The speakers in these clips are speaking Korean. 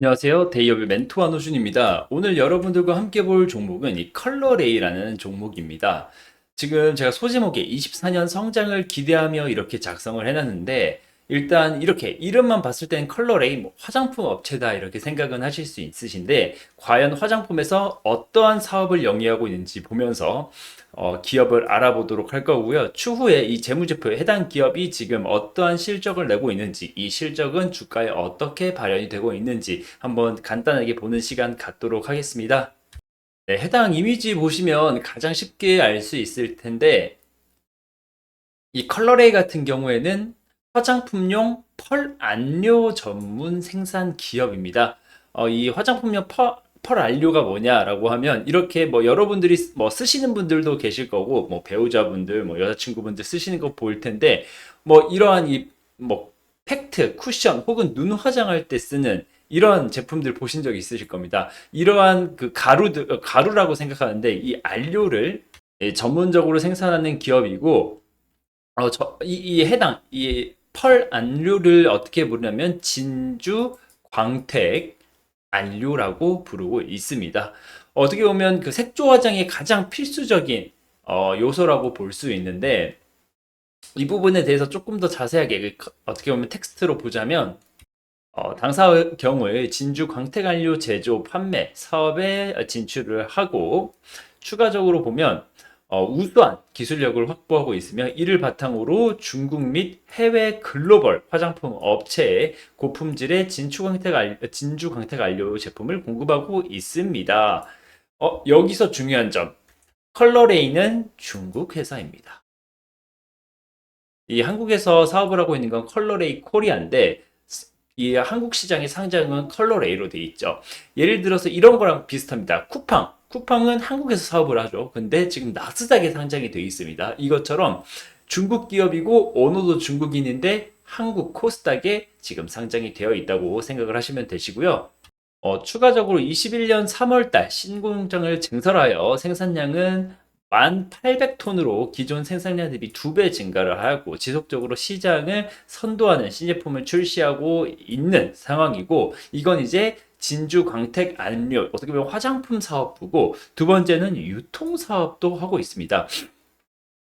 안녕하세요. 데이업의 멘토 한호준입니다. 오늘 여러분들과 함께 볼 종목은 이 컬러레이라는 종목입니다. 지금 제가 소제목에 24년 성장을 기대하며 이렇게 작성을 해놨는데, 일단 이렇게 이름만 봤을 때는 컬러레이 뭐 화장품 업체다 이렇게 생각은 하실 수 있으신데, 과연 화장품에서 어떠한 사업을 영위하고 있는지 보면서 기업을 알아보도록 할 거고요. 추후에 이 재무제표에 해당 기업이 지금 어떠한 실적을 내고 있는지, 이 실적은 주가에 어떻게 발현이 되고 있는지 한번 간단하게 보는 시간 갖도록 하겠습니다. 네, 해당 이미지 보시면 가장 쉽게 알 수 있을 텐데, 이 컬러레이 같은 경우에는 화장품용 펄 안료 전문 생산 기업입니다. 이 화장품용 펄 안료가 뭐냐라고 하면 이렇게 뭐 여러분들이 뭐 쓰시는 분들도 계실 거고 뭐 배우자분들 뭐 여자친구분들 쓰시는 거 보일 텐데 뭐 이러한 이 뭐 팩트, 쿠션 혹은 눈 화장할 때 쓰는 이런 제품들 보신 적 있으실 겁니다. 이러한 그 가루라고 생각하는데 이 안료를 전문적으로 생산하는 기업이고 이 해당, 이 펄 안료를 어떻게 부르냐면 진주 광택 안료라고 부르고 있습니다. 어떻게 보면 그 색조 화장의 가장 필수적인 요소라고 볼 수 있는데 이 부분에 대해서 조금 더 자세하게 어떻게 보면 텍스트로 보자면 당사의 경우에 진주 광택 안료 제조 판매 사업에 진출을 하고 추가적으로 보면 우수한 기술력을 확보하고 있으며 이를 바탕으로 중국 및 해외 글로벌 화장품 업체에 고품질의 진주 광택 안료 제품을 공급하고 있습니다. 여기서 중요한 점, 컬러레이는 중국 회사입니다. 이 한국에서 사업을 하고 있는 건 컬러레이 코리아인데 이 한국 시장의 상장은 컬러레이로 돼 있죠. 예를 들어서 이런 거랑 비슷합니다. 쿠팡. 쿠팡은 한국에서 사업을 하죠. 근데 지금 나스닥에 상장이 돼 있습니다. 이것처럼 중국 기업이고 언어도 중국인인데 한국 코스닥에 지금 상장이 되어 있다고 생각을 하시면 되시고요. 추가적으로 21년 3월달 신공장을 증설하여 생산량은 1,800톤으로 기존 생산량 대비 2배 증가를 하고 지속적으로 시장을 선도하는 신제품을 출시하고 있는 상황이고 이건 이제 진주 광택 안료 어떻게 보면 화장품 사업부고 두 번째는 유통 사업도 하고 있습니다.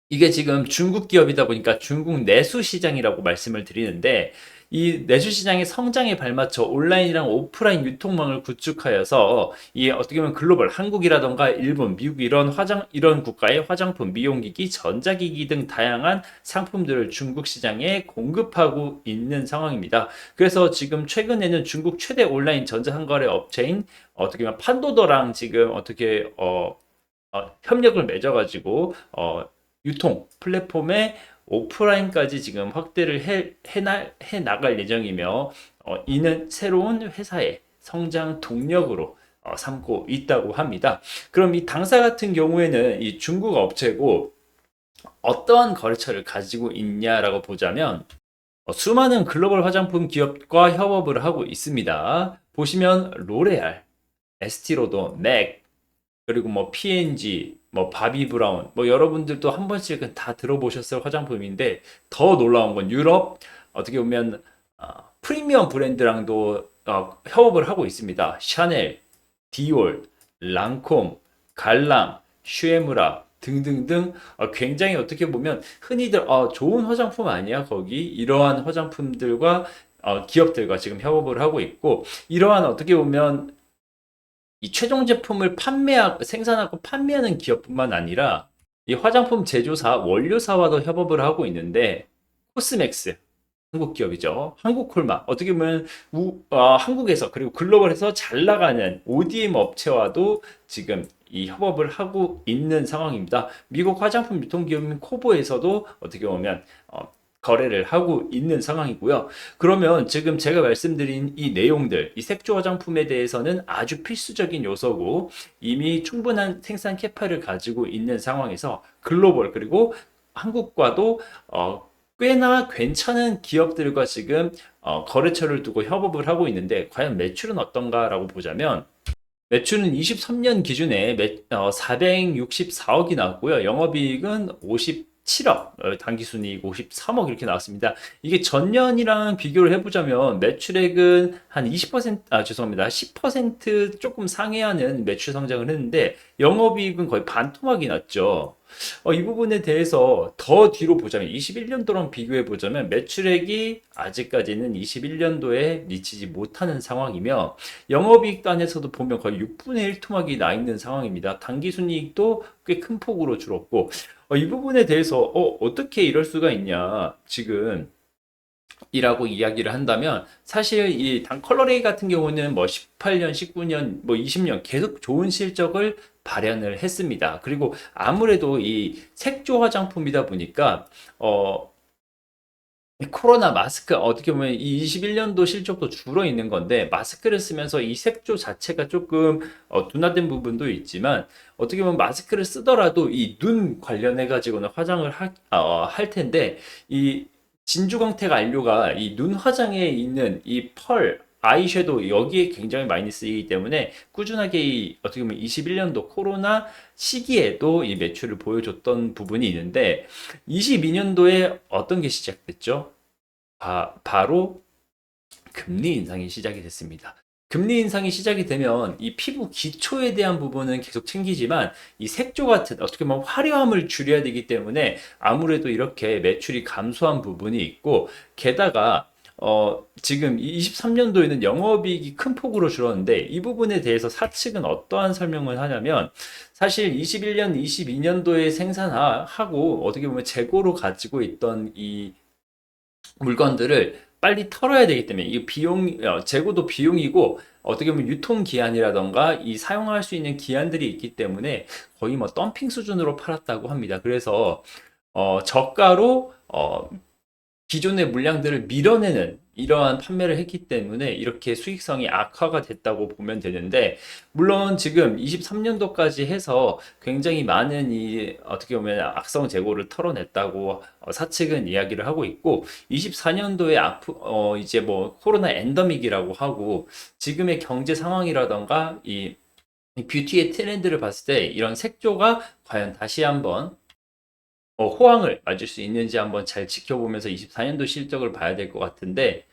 이게 지금 중국 기업이다 보니까 중국 내수 시장이라고 말씀을 드리는데 이 내수 시장의 성장에 발맞춰 온라인이랑 오프라인 유통망을 구축하여서 이 어떻게 보면 글로벌 한국이라던가 일본, 미국 이런 국가의 화장품, 미용기기, 전자기기 등 다양한 상품들을 중국 시장에 공급하고 있는 상황입니다. 그래서 지금 최근에는 중국 최대 온라인 전자상거래 업체인 어떻게 보면 판도더랑 지금 어떻게 협력을 맺어가지고 유통 플랫폼의 오프라인까지 지금 확대를 해 나갈 예정이며 이는 새로운 회사의 성장 동력으로 삼고 있다고 합니다. 그럼 이 당사 같은 경우에는 이 중국 업체고 어떠한 거래처를 가지고 있냐라고 보자면 수많은 글로벌 화장품 기업과 협업을 하고 있습니다. 보시면 로레알, 에스티로더, 맥, 그리고 뭐 P&G, 뭐 바비 브라운, 뭐 여러분들도 한 번씩은 다 들어보셨을 화장품인데 더 놀라운 건 유럽 어떻게 보면 프리미엄 브랜드랑도 협업을 하고 있습니다. 샤넬, 디올, 랑콤, 갈랑, 슈에무라 등등등 굉장히 어떻게 보면 흔히들 좋은 화장품 아니야 거기 이러한 화장품들과 기업들과 지금 협업을 하고 있고 이러한 어떻게 보면 이 최종 제품을 생산하고 판매하는 기업뿐만 아니라 이 화장품 제조사, 원료사와도 협업을 하고 있는데 코스맥스, 한국 기업이죠. 한국콜마, 어떻게 보면 한국에서 그리고 글로벌에서 잘 나가는 ODM 업체와도 지금 이 협업을 하고 있는 상황입니다. 미국 화장품 유통기업인 코보에서도 어떻게 보면 거래를 하고 있는 상황이고요. 그러면 지금 제가 말씀드린 이 내용들, 이 색조 화장품에 대해서는 아주 필수적인 요소고 이미 충분한 생산 캐파를 가지고 있는 상황에서 글로벌 그리고 한국과도 꽤나 괜찮은 기업들과 지금 거래처를 두고 협업을 하고 있는데 과연 매출은 어떤가라고 보자면 매출은 23년 기준에 464억이 나왔고요. 영업이익은 57억, 당기순이익 53억 이렇게 나왔습니다. 이게 전년이랑 비교를 해보자면 매출액은 한 20%, 죄송합니다. 10% 조금 상회하는 매출 성장을 했는데 영업이익은 거의 반토막이 났죠. 이 부분에 대해서 더 뒤로 보자면 21년도랑 비교해 보자면 매출액이 아직까지는 21년도에 미치지 못하는 상황이며 영업이익 단에서도 보면 거의 6분의 1 토막이 나 있는 상황입니다. 당기순이익도 꽤 큰 폭으로 줄었고 이 부분에 대해서 어떻게 이럴 수가 있냐 지금 이라고 이야기를 한다면 사실 이 컬러레이 같은 경우는 뭐 18년, 19년, 뭐 20년 계속 좋은 실적을 발현을 했습니다. 그리고 아무래도 이 색조 화장품이다 보니까 코로나 마스크 어떻게 보면 이 21년도 실적도 줄어 있는 건데 마스크를 쓰면서 이 색조 자체가 조금 둔화된 부분도 있지만 어떻게 보면 마스크를 쓰더라도 이 눈 관련해 가지고는 화장을 할 텐데 이 진주광택 안료가 이 눈 화장에 있는 이 펄 아이섀도우 여기에 굉장히 많이 쓰이기 때문에 꾸준하게 어떻게 보면 21년도 코로나 시기에도 이 매출을 보여줬던 부분이 있는데 22년도에 어떤 게 시작됐죠? 바로 금리 인상이 시작이 됐습니다. 금리 인상이 시작이 되면 이 피부 기초에 대한 부분은 계속 챙기지만 이 색조 같은 어떻게 보면 화려함을 줄여야 되기 때문에 아무래도 이렇게 매출이 감소한 부분이 있고 게다가 지금 23년도에는 영업이익이 큰 폭으로 줄었는데 이 부분에 대해서 사측은 어떠한 설명을 하냐면 사실 21년, 22년도에 생산하고 어떻게 보면 재고로 가지고 있던 이 물건들을 빨리 털어야 되기 때문에 이 재고도 비용이고 어떻게 보면 유통 기한이라던가 이 사용할 수 있는 기한들이 있기 때문에 거의 뭐 덤핑 수준으로 팔았다고 합니다. 그래서 저가로 기존의 물량들을 밀어내는 이러한 판매를 했기 때문에 이렇게 수익성이 악화가 됐다고 보면 되는데 물론 지금 23년도까지 해서 굉장히 많은 이 어떻게 보면 악성 재고를 털어냈다고 사측은 이야기를 하고 있고 24년도에 이제 뭐 코로나 엔더믹이라고 하고 지금의 경제 상황이라던가 이 뷰티의 트렌드를 봤을 때 이런 색조가 과연 다시 한번 호황을 맞을 수 있는지 한번 잘 지켜보면서 24년도 실적을 봐야 될 것 같은데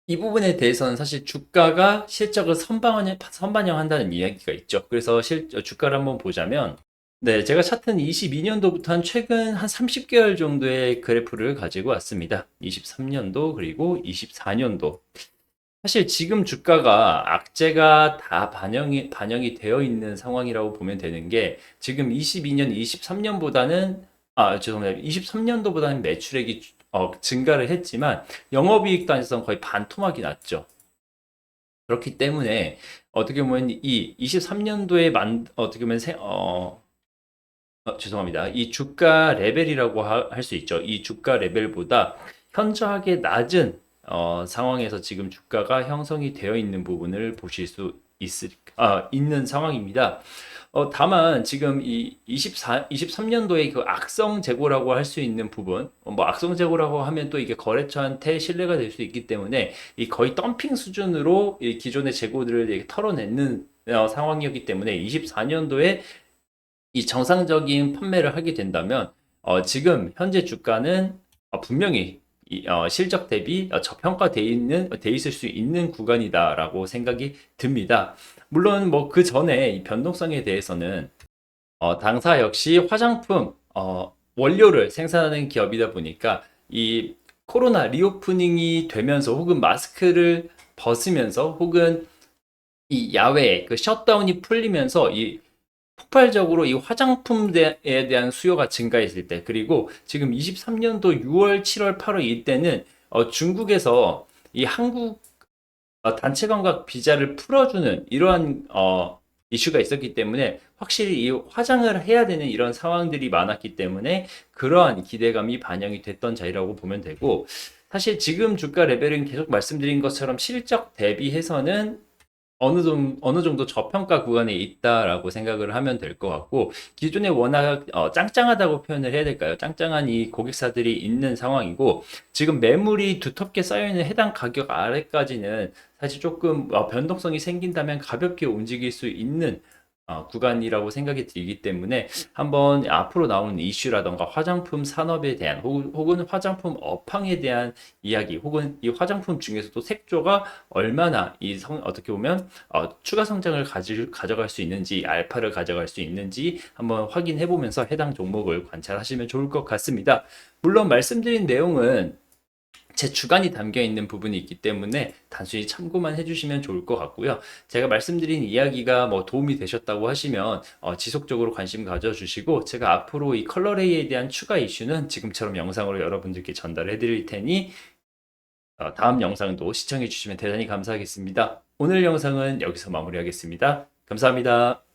이 부분에 대해서는 사실 주가가 실적을 선반영한다는 이야기가 있죠. 그래서 주가를 한번 보자면 네, 제가 차트는 22년도부터 한 최근 한 30개월 정도의 그래프를 가지고 왔습니다. 23년도 그리고 24년도. 사실 지금 주가가 악재가 다 반영이 되어 있는 상황이라고 보면 되는 게 지금 22년, 23년보다는 죄송합니다. 23년도보다는 매출액이 증가를 했지만 영업이익 단에서는 거의 반토막이 났죠. 그렇기 때문에 어떻게 보면 이 23년도에 어떻게 보면 죄송합니다. 이 주가 레벨이라고 할 수 있죠. 이 주가 레벨보다 현저하게 낮은 상황에서 지금 주가가 형성이 되어 있는 부분을 보실 수 있는 상황입니다. 다만 지금 이 23년도에 그 악성 재고라고 할 수 있는 부분, 뭐 악성 재고라고 하면 또 이게 거래처한테 신뢰가 될 수 있기 때문에 이 거의 덤핑 수준으로 이 기존의 재고들을 이렇게 털어내는 상황이었기 때문에 24년도에 이 정상적인 판매를 하게 된다면 지금 현재 주가는 분명히 실적 대비 돼 있을 수 있는 구간이다라고 생각이 듭니다. 물론 뭐 그 전에 이 변동성에 대해서는 당사 역시 화장품 원료를 생산하는 기업이다 보니까 이 코로나 리오프닝이 되면서 혹은 마스크를 벗으면서 혹은 이 야외 그 셧다운이 풀리면서 이 폭발적으로 이 화장품에 대한 수요가 증가했을 때 그리고 지금 23년도 6월, 7월, 8월 이때는 중국에서 이 한국 단체 관광 비자를 풀어주는 이러한 이슈가 있었기 때문에 확실히 이 화장을 해야 되는 이런 상황들이 많았기 때문에 그러한 기대감이 반영이 됐던 자리라고 보면 되고 사실 지금 주가 레벨은 계속 말씀드린 것처럼 실적 대비해서는 어느 정도 저평가 구간에 있다라고 생각을 하면 될 것 같고 기존에 워낙 짱짱하다고 표현을 해야 될까요? 짱짱한 이 고객사들이 있는 상황이고 지금 매물이 두텁게 쌓여있는 해당 가격 아래까지는 사실 조금 변동성이 생긴다면 가볍게 움직일 수 있는 구간이라고 생각이 들기 때문에 한번 앞으로 나오는 이슈라던가 화장품 산업에 대한 혹은 화장품 업황에 대한 이야기 혹은 이 화장품 중에서도 색조가 얼마나 어떻게 보면 추가 성장을 가져갈 수 있는지 알파를 가져갈 수 있는지 한번 확인해 보면서 해당 종목을 관찰하시면 좋을 것 같습니다. 물론 말씀드린 내용은 제 주관이 담겨 있는 부분이 있기 때문에 단순히 참고만 해주시면 좋을 것 같고요. 제가 말씀드린 이야기가 뭐 도움이 되셨다고 하시면 지속적으로 관심 가져주시고 제가 앞으로 이 컬러레이에 대한 추가 이슈는 지금처럼 영상으로 여러분들께 전달해 드릴 테니 다음 영상도 시청해 주시면 대단히 감사하겠습니다. 오늘 영상은 여기서 마무리하겠습니다. 감사합니다.